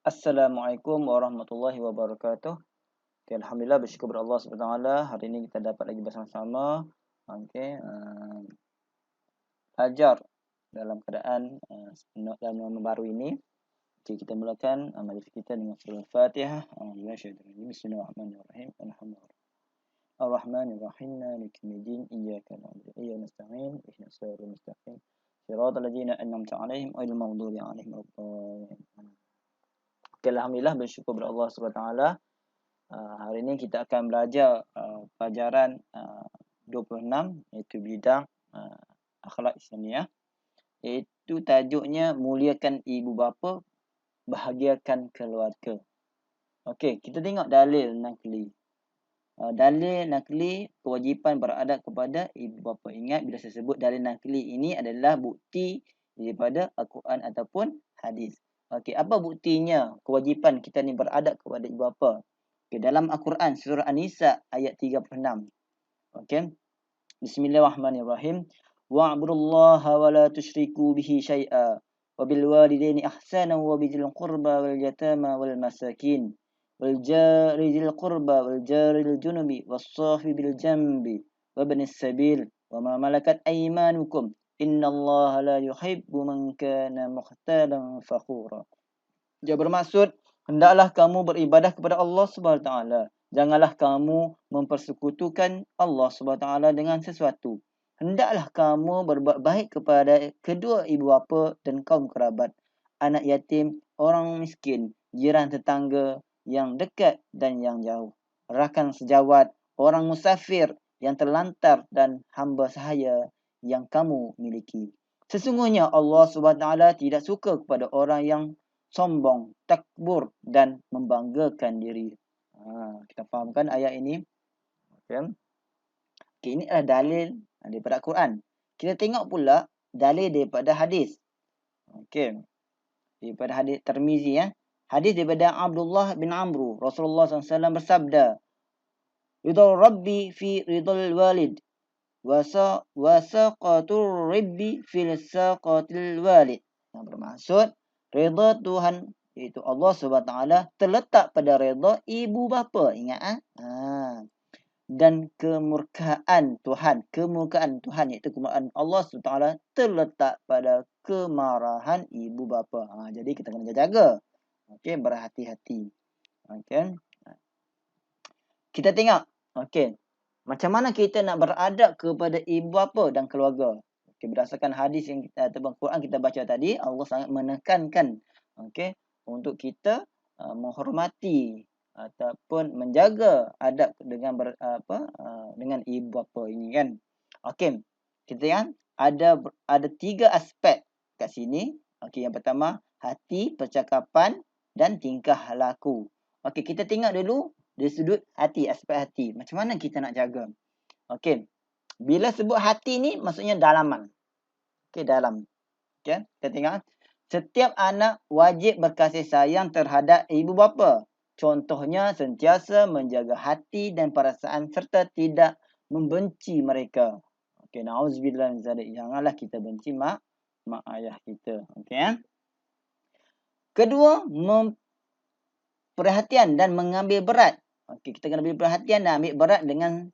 Assalamualaikum warahmatullahi wabarakatuh. Okay, Alhamdulillah, bersyukur kepada Allah SWT. Hari ini kita dapat lagi bersama-sama belajar dalam keadaan dalam nama baru ini. Okay, kita mulakan majlis kita dengan surah Al-Fatihah. Bismillahirrahmanirrahim. Alhamdulillah. Ar-Rahmanirrahim. Maliki yaumiddin. Iyyaka na'budu wa iyyaka nasta'in. Ihdinas siratal mustaqim. Siratal ladzina an'amta 'alaihim ghairil maghdubi 'alaihim waladdallin. Okay, Alhamdulillah, bersyukur kepada Allah SWT. Hari ini kita akan belajar pelajaran 26, iaitu bidang akhlak Islamiah, iaitu tajuknya muliakan ibu bapa, bahagiakan keluarga. Okey, kita tengok dalil nakli. Dalil nakli kewajipan beradab kepada ibu bapa. Ingat bila saya sebut dalil nakli ini adalah bukti daripada Al-Quran ataupun hadis. Okey, apa buktinya kewajipan kita ni beradab kepada ibu bapa? Okay, dalam Al-Quran surah An-Nisa ayat 36. Okey. Bismillahirrahmanirrahim. Wa'budullaha wa la tusyriku bihi syai'a wa bil walidaini ihsana wa bizil qurba wal yatama wal masakin wal jari dzil qurba wal jari dzil junubi was sahibil jambi wa ibnis sabil wa ma malakat aymanukum innallaha la yuhibbu man kana mukhtalan fakhura. Dia bermaksud, hendaklah kamu beribadah kepada Allah SWT. Janganlah kamu mempersekutukan Allah SWT dengan sesuatu. Hendaklah kamu berbuat baik kepada kedua ibu bapa dan kaum kerabat, anak yatim, orang miskin, jiran tetangga yang dekat dan yang jauh, rakan sejawat, orang musafir yang terlantar dan hamba sahaya yang kamu miliki. Sesungguhnya Allah SWT tidak suka kepada orang yang sombong, takbur dan membanggakan diri. Kita fahamkan ayat ini. Okay, ini adalah dalil daripada Al-Quran. Kita tengok pula dalil daripada hadis. Okey. Daripada hadis Tirmizi ya. Hadis daripada Abdullah bin Amru. Rasulullah SAW bersabda, "Ridha Rabbi fi ridhal walid wa saqatur Rabbi fil saqatil walid." Yang bermaksud redha Tuhan, iaitu Allah SWT, terletak pada redha ibu bapa. Ingat dan kemurkaan Tuhan, iaitu kemurkaan Allah SWT, terletak pada kemarahan ibu bapa. Jadi kita kena jaga. Okey, berhati-hati. Okey. Kita tengok. Okey. Macam mana kita nak beradab kepada ibu bapa dan keluarga? Okay, berdasarkan hadis yang kita ataupun Quran kita baca tadi, Allah sangat menekankan untuk kita menghormati ataupun menjaga adab dengan dengan ibu bapa ini kan. Okey. Kita tengok ada 3 aspek kat sini. Okey, yang pertama hati, percakapan dan tingkah laku. Okey, kita tengok dulu dari sudut hati, aspek hati. Macam mana kita nak jaga? Okey. Bila sebut hati ni maksudnya dalaman. Okey, dalam. Okey, kita tengok. Setiap anak wajib berkasih sayang terhadap ibu bapa. Contohnya sentiasa menjaga hati dan perasaan serta tidak membenci mereka. Okey, na'udzubillah min zalik. Janganlah kita benci mak ayah kita. Okey. Kedua, perhatian dan mengambil berat. Okey, kita kena ambil perhatian dan ambil berat dengan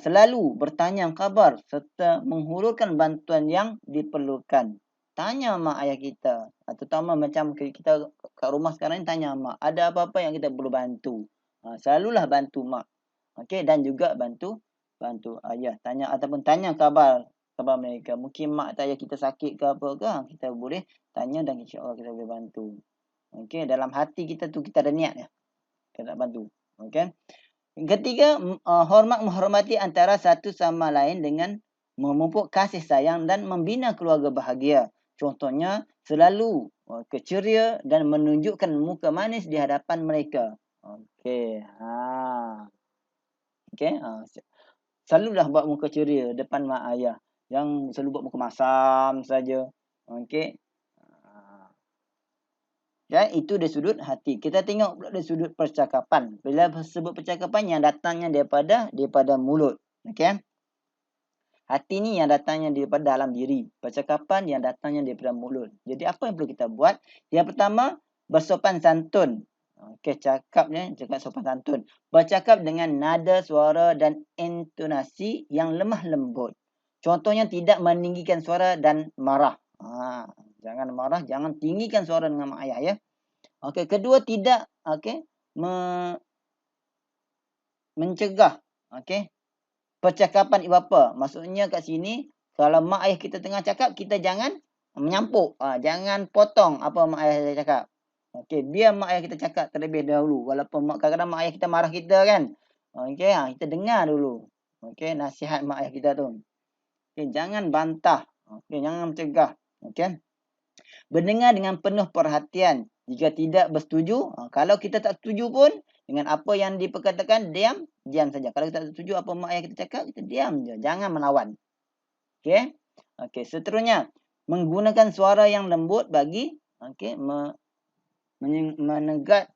selalu bertanya khabar serta menghulurkan bantuan yang diperlukan. Tanya mak ayah kita. Terutama macam kita kat rumah sekarang ni, tanya mak, ada apa-apa yang kita perlu bantu. Selalulah bantu mak. Okey, dan juga bantu ayah. Tanya ataupun tanya khabar mereka. Mungkin mak atau ayah kita sakit ke apa ke, kita boleh tanya dan insya-Allah kita boleh bantu. Okey, dalam hati kita tu kita ada niat ya. Kita nak bantu. Okey. Yang ketiga, menghormati antara satu sama lain dengan memupuk kasih sayang dan membina keluarga bahagia. Contohnya, selalu keceria dan menunjukkan muka manis di hadapan mereka. Okey. Okey. Selalulah buat muka ceria depan mak ayah. Jangan selalu buat muka masam saja. Okey. Dan itu dari sudut hati. Kita tengok pula dari sudut percakapan. Bila sebut percakapan yang datangnya daripada mulut. Okey. Hati ni yang datangnya daripada dalam diri. Percakapan yang datangnya daripada mulut. Jadi apa yang perlu kita buat? Yang pertama, bersopan santun. Okey, cakap sopan santun. Bercakap dengan nada suara dan intonasi yang lemah lembut. Contohnya tidak meninggikan suara dan marah. Jangan marah, jangan tinggikan suara dengan mak ayah ya. Okey, kedua tidak mencegah percakapan ibu bapa. Maksudnya kat sini kalau mak ayah kita tengah cakap, kita jangan menyampuk. Jangan potong apa mak ayah cakap. Okey, biar mak ayah kita cakap terlebih dahulu. Walaupun kadang-kadang mak ayah kita marah kita kan. Okey, kita dengar dulu. Okey, nasihat mak ayah kita tu. Okey, jangan bantah. Okey, jangan mencegah. Okey. Mendengar dengan penuh perhatian. Jika tidak bersetuju, kalau kita tak setuju pun dengan apa yang diperkatakan, diam saja. Kalau kita tak setuju apa mak ayah kita cakap, kita diam je. Jangan melawan. Okey. Okey, seterusnya menggunakan suara yang lembut bagi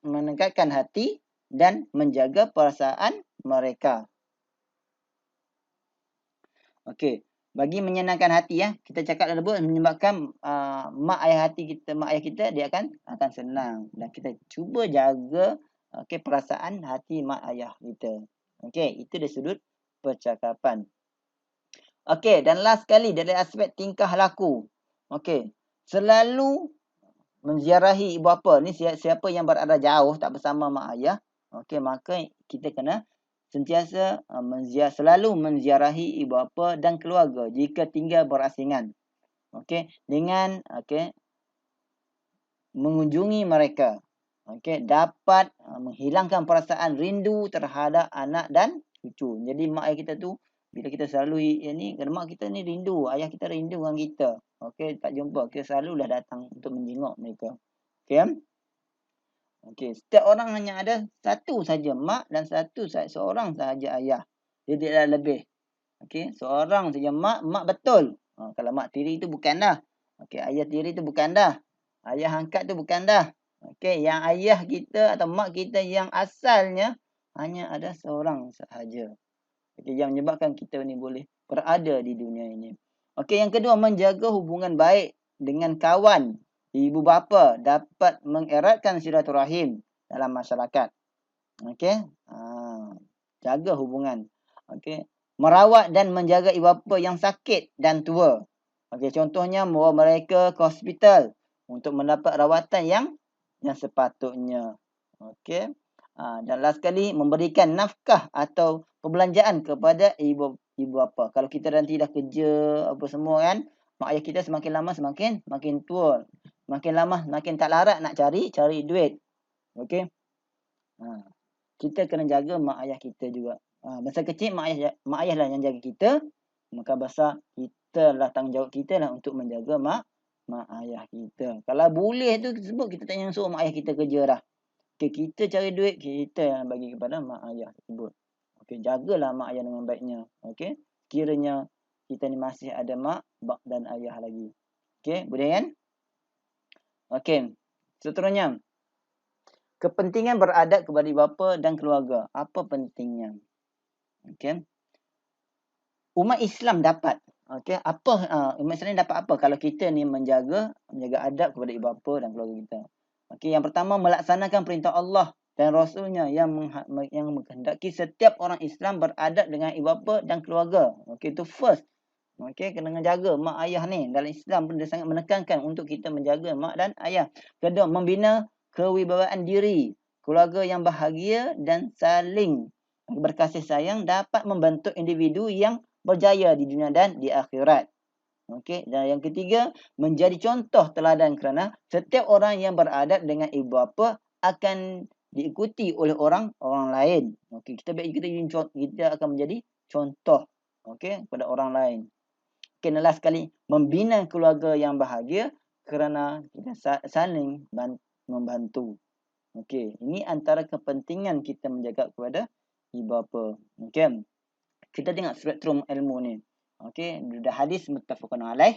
menegakkan hati dan menjaga perasaan mereka. Okey. Bagi menyenangkan hati ya, kita cakap lembut menyebabkan mak ayah kita dia akan senang, dan kita cuba jaga perasaan hati mak ayah kita. Okey, itu dari sudut percakapan. Okey, dan last sekali dari aspek tingkah laku. Okey, selalu menziarahi ibu bapa ni, siapa yang berada jauh tak bersama mak ayah, okey, maka kita kena sentiasa selalu menziarahi ibu bapa dan keluarga jika tinggal berasingan. Okey, dengan mengunjungi mereka. Okey, dapat menghilangkan perasaan rindu terhadap anak dan cucu. Jadi mak ayah kita tu bila kita selalu mak kita ni rindu, ayah kita rindu dengan kita. Okey, tak jumpa, kita selalulah datang untuk menjenguk mereka. Okey. Okey, setiap orang hanya ada satu saja mak dan seorang sahaja ayah. Dia tidak lebih. Okey, seorang saja mak betul. Kalau mak tiri itu bukan dah. Okey, ayah tiri itu bukan dah. Ayah angkat tu bukan dah. Okey, yang ayah kita atau mak kita yang asalnya hanya ada seorang sahaja. Okey, yang menyebabkan kita ni boleh berada di dunia ini. Okey, yang kedua, menjaga hubungan baik dengan kawan. Ibu bapa dapat mengeratkan silaturahim dalam masyarakat. Okey. Jaga hubungan. Okey. Merawat dan menjaga ibu bapa yang sakit dan tua. Okey, contohnya membawa mereka ke hospital untuk mendapat rawatan yang sepatutnya. Okey. Dan last sekali, memberikan nafkah atau perbelanjaan kepada ibu bapa. Kalau kita nanti dah kerja apa semua kan, mak ayah kita semakin lama semakin tua. Makin lama makin tak larat nak cari duit. Okey. Kita kena jaga mak ayah kita juga. Masa kecil mak ayah lah yang jaga kita. Maka besar kita lah, tanggungjawab kita lah untuk menjaga mak ayah kita. Kalau boleh tu sebut kita tak payah suruh mak ayah kita kerja dah. Okay, kita cari duit, kita yang bagi kepada mak ayah tersebut. Okey, jagalah mak ayah dengan baiknya. Okey, kiranya kita ni masih ada mak, bak dan ayah lagi. Okey, boleh kan? Okey, seterusnya. Kepentingan beradab kepada ibu bapa dan keluarga. Apa pentingnya? Okey. Umat Islam dapat. Okey, umat Islam dapat apa kalau kita ni menjaga adab kepada ibu bapa dan keluarga kita? Okey, yang pertama, melaksanakan perintah Allah dan Rasulnya yang menghendaki setiap orang Islam beradab dengan ibu bapa dan keluarga. Okey, itu first. Okey, kena jaga mak ayah ni. Dalam Islam pun dia sangat menekankan untuk kita menjaga mak dan ayah. Kedua, membina kewibawaan diri. Keluarga yang bahagia dan saling berkasih sayang dapat membentuk individu yang berjaya di dunia dan di akhirat. Okey, dan yang ketiga, menjadi contoh teladan kerana setiap orang yang beradab dengan ibu bapa akan diikuti oleh orang lain. Okey, kita akan menjadi contoh kepada orang lain. Kenalah sekali membina keluarga yang bahagia kerana kita saling membantu. Okey, ini antara kepentingan kita menjaga kepada ibu bapa. Okey. Kita tengok spektrum ilmu ni. Okey, ada hadis muttafaqun alaih.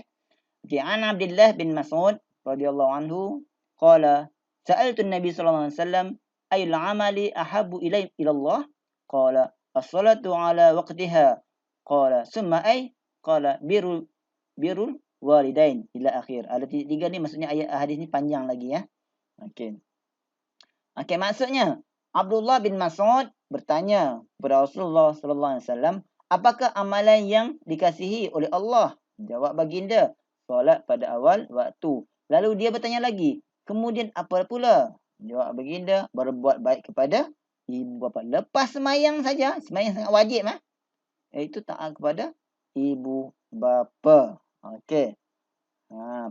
Okey, an Abdullah bin Mas'ud radhiyallahu anhu qala sa'altu an-nabi sallallahu alaihi wasallam ayyul amali ahabbu ila Allah? Qala as-salatu ala waqtiha. Qala summa ay? qala birrul walidain ila akhir. Ada tiga ni maksudnya ayat hadis ni panjang lagi ya. Okey. Okey, maksudnya Abdullah bin Mas'ud bertanya kepada Rasulullah sallallahu alaihi wasallam, apakah amalan yang dikasihi oleh Allah? Jawab baginda, solat pada awal waktu. Lalu dia bertanya lagi, kemudian apa pula? Jawab baginda, berbuat baik kepada ibu bapa. Lepas semayang saja, semayang sangat wajib iaitu taat kepada ibu bapa. Okey.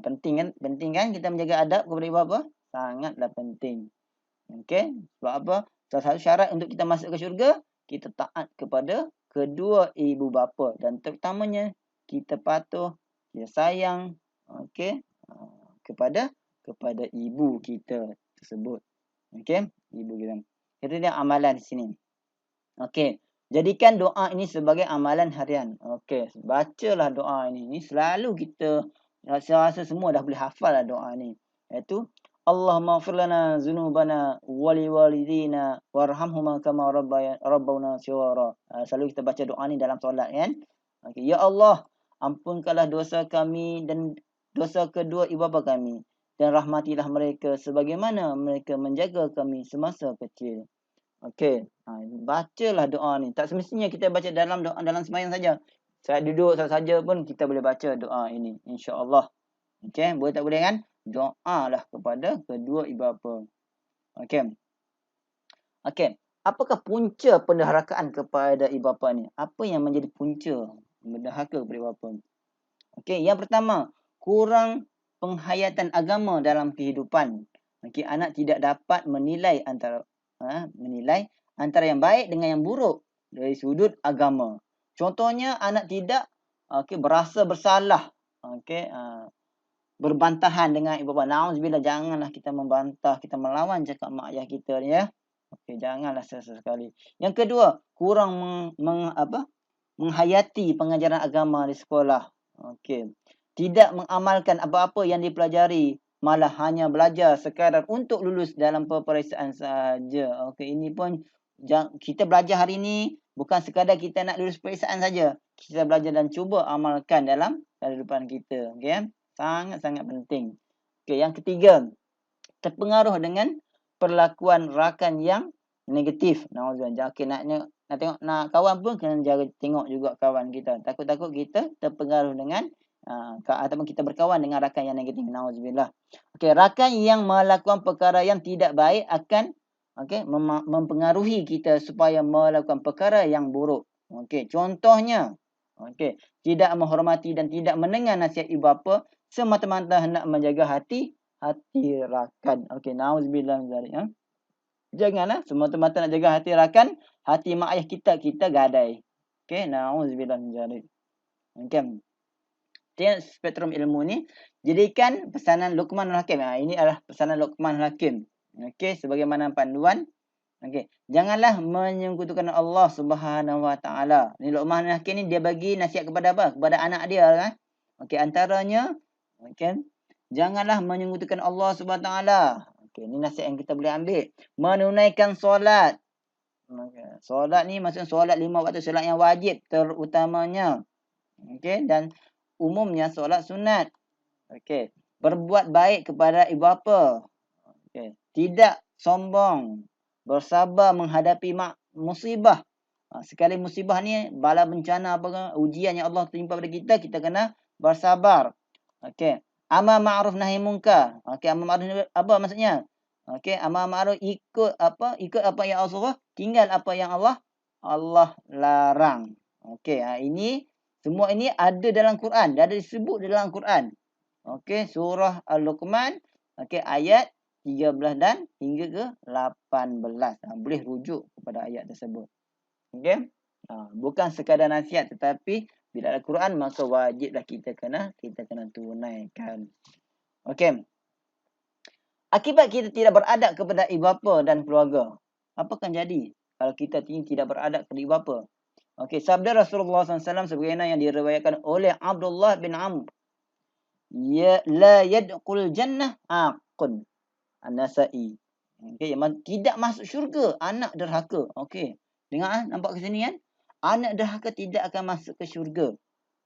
Penting kan kita menjaga adab kepada ibu bapa? Sangatlah penting. Okey, sebab apa? Salah satu syarat untuk kita masuk ke syurga, kita taat kepada kedua ibu bapa dan terutamanya kita patuh, kita sayang, okey, kepada ibu kita tersebut. Okey, ibu kita. Itu dia amalan di sini. Okey, jadikan doa ini sebagai amalan harian. Okey, bacalah doa ini. Ini selalu kita, saya rasa semua dah boleh hafal lah doa ni. Iaitu Allahumma ighfir lana dzunubana wa liwalidina warhamhuma kama rabbawna shighara. Selalu kita baca doa ni dalam solat kan. Okey, ya Allah, ampunkanlah dosa kami dan dosa kedua ibu bapa kami dan rahmatilah mereka sebagaimana mereka menjaga kami semasa kecil. Okey, bacalah doa ni. Tak semestinya kita baca dalam doa dalam sembahyang saja. Saat duduk saja pun kita boleh baca doa ini, insya-Allah. Okey, boleh tak boleh kan? Doalah kepada kedua ibu bapa. Okey. Okey, apakah punca penderhakaan kepada ibu bapa ni? Apa yang menjadi punca menderhaka kepada ibu bapa? Okey, yang pertama, kurang penghayatan agama dalam kehidupan. Okey, anak tidak dapat menilai antara yang baik dengan yang buruk dari sudut agama. Contohnya anak tidak berasa bersalah. Okey, berbantahan dengan ibu bapa. Nauzubillah, janganlah kita membantah, kita melawan cakap mak ayah kita ni ya. Okey, janganlah sesekali. Yang kedua, kurang menghayati pengajaran agama di sekolah. Okey. Tidak mengamalkan apa-apa yang dipelajari, malah hanya belajar sekadar untuk lulus dalam peperiksaan saja. Okey, ini pun kita belajar hari ini bukan sekadar kita nak lulus peperiksaan saja. Kita belajar dan cuba amalkan dalam kehidupan kita. Okey. Sangat-sangat penting. Okey, yang ketiga, terpengaruh dengan perlakuan rakan yang negatif. Nauzubillah. Okey, nak tengok nak kawan pun kena jaga tengok juga kawan kita. Takut-takut kita terpengaruh dengan ataupun kita berkawan dengan rakan yang negatif. Nauzubillah. Okey, rakan yang melakukan perkara yang tidak baik akan mempengaruhi kita supaya melakukan perkara yang buruk. Okey, contohnya tidak menghormati dan tidak mendengar nasihat ibu bapa semata-mata hendak menjaga hati rakan. Okey, nauzubillah min zalik. Janganlah semata-mata nak jaga hati rakan, hati mak ayah kita gadai. Okey, nauzubillah min zalik. Okey. Dia spektrum ilmu ni, jadikan pesanan Luqmanul Hakim. Ini adalah pesanan Luqmanul Hakim. Okey, sebagaimana panduan. Okey, janganlah menyekutukan Allah Subhanahu Wa Taala. Ni Luqmanul Hakim ni dia bagi nasihat kepada apa? Kepada anak dia kan. Okey, antaranya janganlah menyekutukan Allah Subhanahu Wa Taala. Okey, ni nasihat yang kita boleh ambil. Menunaikan solat. Solat ni maksudnya solat 5 waktu, solat yang wajib terutamanya. Okey, dan umumnya solat sunat. Okey, berbuat baik kepada ibu bapa. Okey, tidak sombong, bersabar menghadapi musibah. Sekali musibah ni bala bencana apa ujian yang Allah timpa pada kita kena bersabar. Okey, amar ma'ruf nahi munkar. Okey, amar ma'ruf apa maksudnya? Okey, amar ma'ruf ikut apa yang Allah suruh, tinggal apa yang Allah larang. Okey, ini semua ini ada dalam Quran, dah ada disebut dalam Quran. Okey, surah Al-Luqman, okey, ayat 13 dan hingga ke 18. Boleh rujuk kepada ayat tersebut. Okey. Bukan sekadar nasihat tetapi bila ada Quran maka wajiblah kita kena tunaikan. Okey. Akibat kita tidak beradab kepada ibu bapa dan keluarga. Apa akan jadi kalau kita tidak beradab kepada ibu bapa? Okey, sabda Rasulullah SAW sebagaimana yang diriwayatkan oleh Abdullah bin Amr. Ya la yadkhul jannah aqun. An-Nasa'i. Okey, tidak masuk syurga anak derhaka. Okey. Dengar nampak ke sini kan? Anak derhaka tidak akan masuk ke syurga.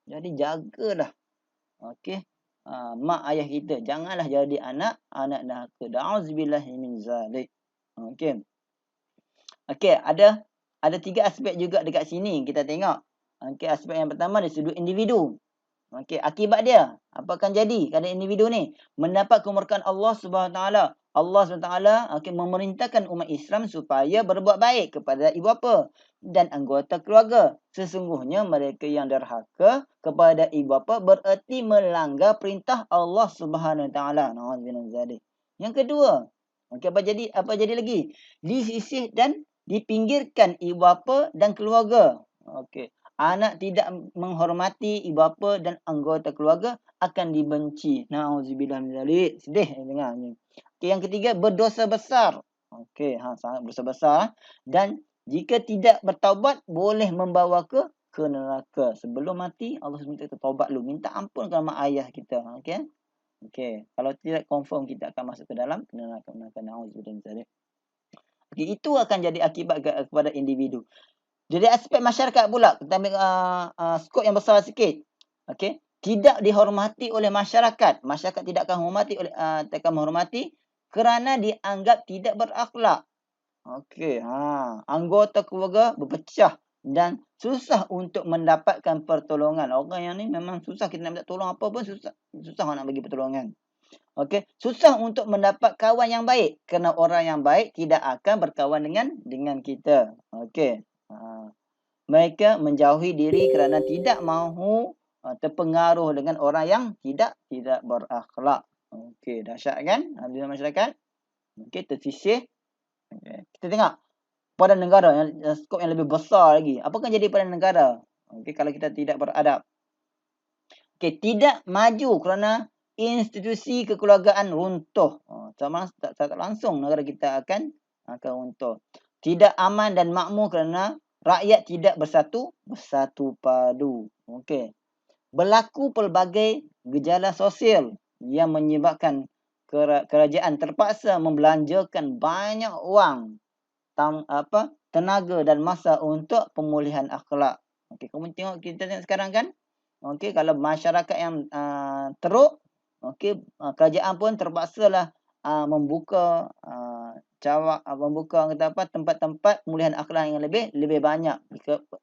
Jadi jagalah. Okey. Mak ayah kita. Janganlah jadi anak neraka. Na'udzubillahi min zalik. Okey. Okey, ada 3 aspek juga dekat sini kita tengok. Okey, aspek yang pertama dari sudut individu. Okey, akibat dia, apa akan jadi kalau individu ni mendapat kemurkaan Allah Subhanahu Wa Taala. Allah Subhanahu Wa Taala okey memerintahkan umat Islam supaya berbuat baik kepada ibu bapa dan anggota keluarga. Sesungguhnya mereka yang derhaka kepada ibu bapa bererti melanggar perintah Allah Subhanahu Wa Taala. Nauzubillah. Yang kedua, okey apa jadi lagi? Disisih dan dipinggirkan ibu bapa dan keluarga. Okey. Anak tidak menghormati ibu bapa dan anggota keluarga akan dibenci. Nauzubillah min zalik. Sedih dengar ni. Okey, yang ketiga berdosa besar. Okey, sangat berdosa besar dan jika tidak bertaubat boleh membawa ke neraka. Sebelum mati Allah minta kita taubat dulu, minta ampun kepada mak ayah kita. Okey. Okey, kalau tidak confirm kita akan masuk ke dalam neraka. Nauzubillah min zalik. Okey, itu akan jadi akibat kepada individu. Dari aspek masyarakat pula, kita ambil skop yang besar sikit. Okey, tidak dihormati oleh masyarakat. Masyarakat tidak akan menghormati kerana dianggap tidak berakhlak. Okey, anggota keluarga berpecah dan susah untuk mendapatkan pertolongan. Orang yang ni memang susah kita nak minta tolong apa pun susah nak bagi pertolongan. Okey, susah untuk mendapat kawan yang baik kerana orang yang baik tidak akan berkawan dengan kita. Okey. Mereka menjauhi diri kerana tidak mahu terpengaruh dengan orang yang tidak berakhlak. Okey, dahsyat kan? Alhamdulillah masyarakat. Okey, tersisih. Okay. Kita tengok pada negara yang skop yang lebih besar lagi. Apa akan jadi pada negara? Okey, kalau kita tidak beradab. Okey, tidak maju kerana institusi kekeluargaan runtuh. Tak langsung negara kita akan runtuh. Tidak aman dan makmur kerana rakyat tidak bersatu padu. Okey. Berlaku pelbagai gejala sosial yang menyebabkan kerajaan terpaksa membelanjakan banyak wang, tenaga dan masa untuk pemulihan akhlak. Okey, kamu kita tengok sekarang kan? Okey, kalau masyarakat yang teruk, okey, kerajaan pun terpaksalah membuka tempat-tempat pemulihan akhlak yang lebih banyak.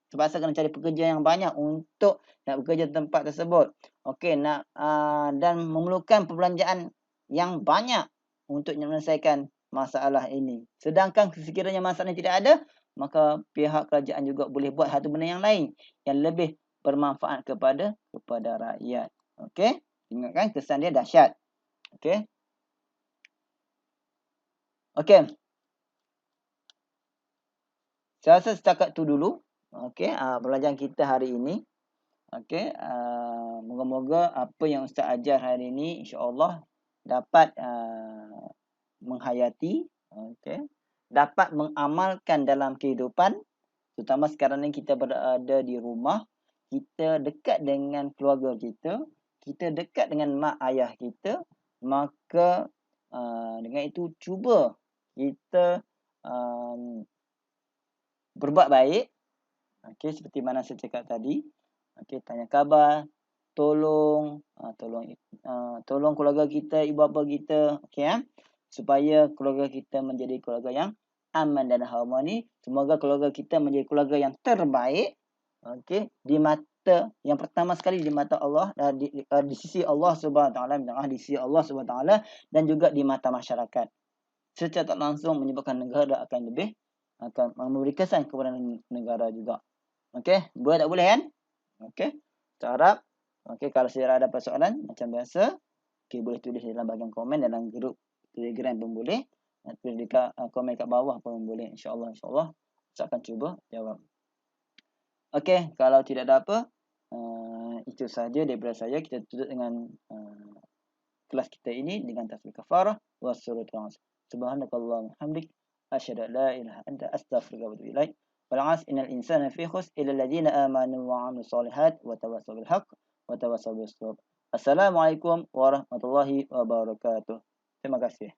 Terpaksa kena cari pekerja yang banyak untuk nak bekerja di tempat tersebut. Okey, dan memerlukan perbelanjaan yang banyak untuk menyelesaikan masalah ini. Sedangkan sekiranya masalah ini tidak ada, maka pihak kerajaan juga boleh buat satu benda yang lain yang lebih bermanfaat kepada rakyat. Okey? Ingat kan kesan dia dahsyat. Okey? Okey. Saya rasa setakat tu dulu. Okey, pelajaran kita hari ini. Okey, moga-moga apa yang Ustaz ajar hari ini insya-Allah dapat menghayati, okey, dapat mengamalkan dalam kehidupan. Terutama sekarang ni kita berada di rumah, kita dekat dengan keluarga kita dekat dengan mak ayah kita, maka dengan itu cuba kita berbuat baik. Okey, seperti mana saya cakap tadi. Okey, tanya khabar, tolong keluarga kita, ibu bapa kita, okey supaya keluarga kita menjadi keluarga yang aman dan harmoni. Semoga keluarga kita menjadi keluarga yang terbaik. Okey, di mata yang pertama sekali di mata Allah, di sisi Allah Subhanahu Taala, di sisi Allah Subhanahu Taala dan juga di mata masyarakat. Secara tak langsung menyebabkan negara akan memberi kesan kepada negara juga. Okey, boleh tak boleh kan? Okey. Saya harap kalau saya ada persoalan macam biasa, boleh tulis dalam bahagian komen dalam grup Telegram pun boleh. Tulis dekat komen kat bawah pun boleh, insya-Allah saya akan cuba jawab. Okey, kalau tidak ada apa, itu sahaja daripada saya. Kita tutup dengan kelas kita ini dengan tasbih kafarah wa surah Subhanakallahumma hamdik asyhadu an la ilaha illa anta astaghfiruka wa atubu ilaik. Wal 'asr innal insana fi khusr illa alladziina aamanu wa 'amilus shalihaati wa tawassaw bil haqq wa tawassaw bis sabr. Assalamualaikum warahmatullahi wabarakatuh. Terima kasih.